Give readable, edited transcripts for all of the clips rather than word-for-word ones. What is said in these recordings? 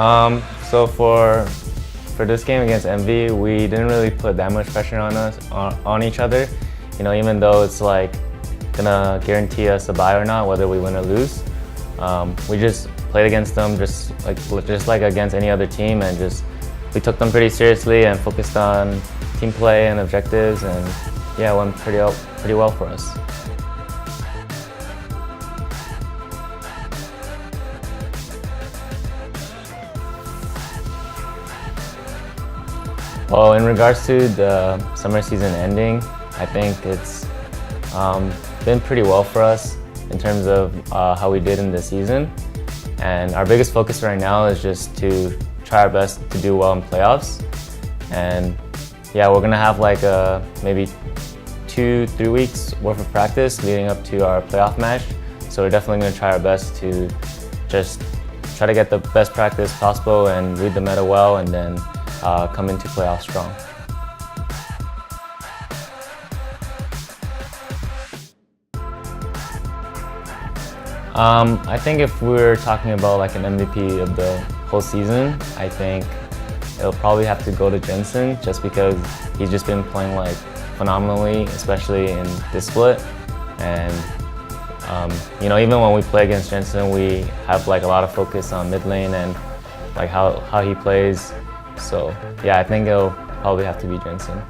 So for this game against MV, we didn't really put that much pressure on each other. You know, even though it's like gonna guarantee us a bye or not, whether we win or lose. We just played against them just like against any other team, and we took them pretty seriously and focused on team play and objectives, and yeah, it went pretty well for us. Well, in regards to the summer season ending, I think it's been pretty well for us in terms of how we did in the season. And our biggest focus right now is just to try our best to do well in playoffs. And yeah, we're gonna have like maybe 2-3 weeks worth of practice leading up to our playoff match. So we're definitely gonna try our best to just try to get the best practice possible and read the meta well, and then come into playoffs strong. I think if we're talking about like an MVP of the whole season, I think it'll probably have to go to Jensen, just because he's just been playing like phenomenally, especially in this split. And you know, even when we play against Jensen, we have like a lot of focus on mid lane and like how he plays. So yeah, I think it'll probably have to be Jensen.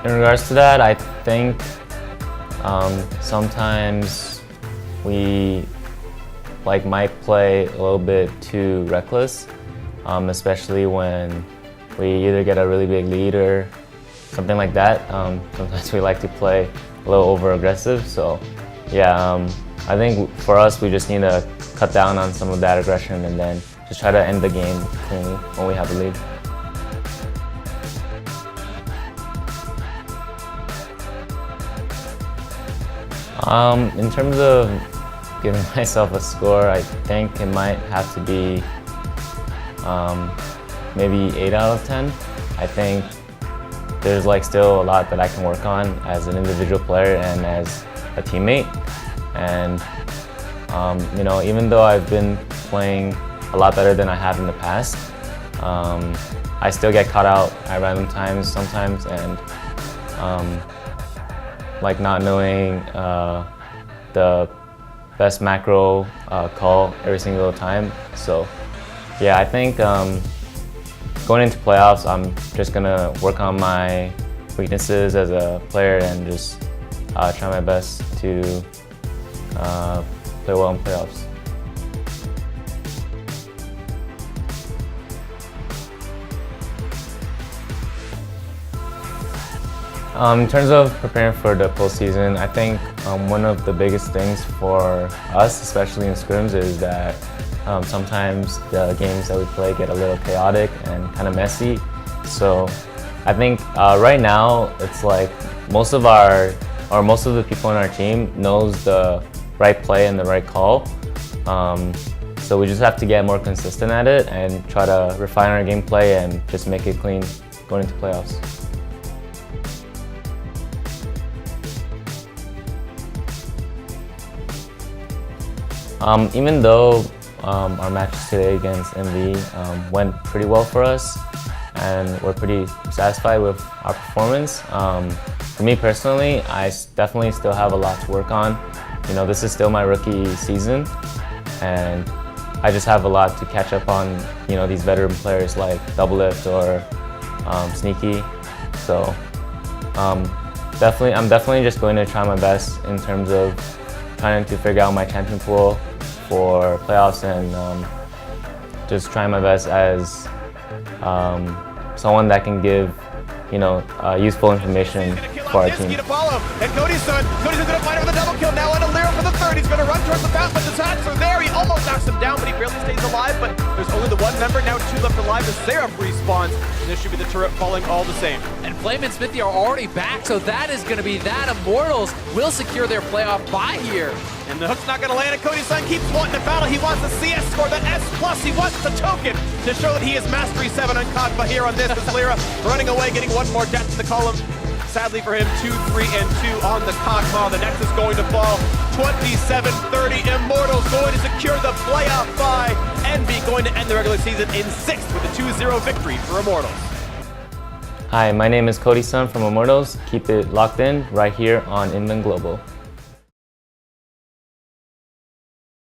In regards to that, I think sometimes we might play a little bit too reckless, especially when we either get a really big lead or something like that. Sometimes we like to play a little over aggressive. So yeah, I think for us, we just need to cut down on some of that aggression and then just try to end the game cleanly when we have a lead. In terms of giving myself a score, I think it might have to be maybe 8 out of 10. I think there's still a lot that I can work on as an individual player and as a teammate. And you know, even though I've been playing a lot better than I have in the past, I still get caught out at random times sometimes, and not knowing the best macro call every single time. So yeah, I think going into playoffs, I'm just gonna work on my weaknesses as a player and just try my best to play well in playoffs. In terms of preparing for the postseason, I think one of the biggest things for us, especially in scrims, is that sometimes the games that we play get a little chaotic and kind of messy. So I think right now it's like most of the people on our team knows the right play and the right call. So we just have to get more consistent at it and try to refine our gameplay and just make it clean going into playoffs. Even though our matches today against MV went pretty well for us and we're pretty satisfied with our performance, for me personally, I definitely still have a lot to work on. You know, this is still my rookie season, and I just have a lot to catch up on, you know, these veteran players like Doublelift or Sneaky. So I'm definitely just going to try my best in terms of trying to figure out my champion pool for playoffs, and just trying my best as someone that can give, you know, useful information for our team. And Cody Sun gonna fight over the double kill now on a Lyra for the third. He's gonna run towards the fountain, but the attacks are there. He almost knocks him down, but he barely stays alive. But there's only the one member, now 2 left alive as Seraph respawns. And this should be the turret falling all the same. And Flame and Smithy are already back, so that is gonna be that. Immortals will secure their playoff bye here. And the hook's not gonna land, and Cody Sun keeps wanting to battle. He wants the CS score, that S+. He wants the token to show that he is Mastery 7 on Kogba here on this. As Lyra running away, getting one more death in the column. sadly for him, 2-3-2 on the Kog'Maw. The Nexus going to fall 27-30. Immortals going to secure the playoff bye. Envy going to end the regular season in 6th with a 2-0 victory for Immortals. Hi, my name is Cody Sun from Immortals. Keep it locked in right here on Inman Global.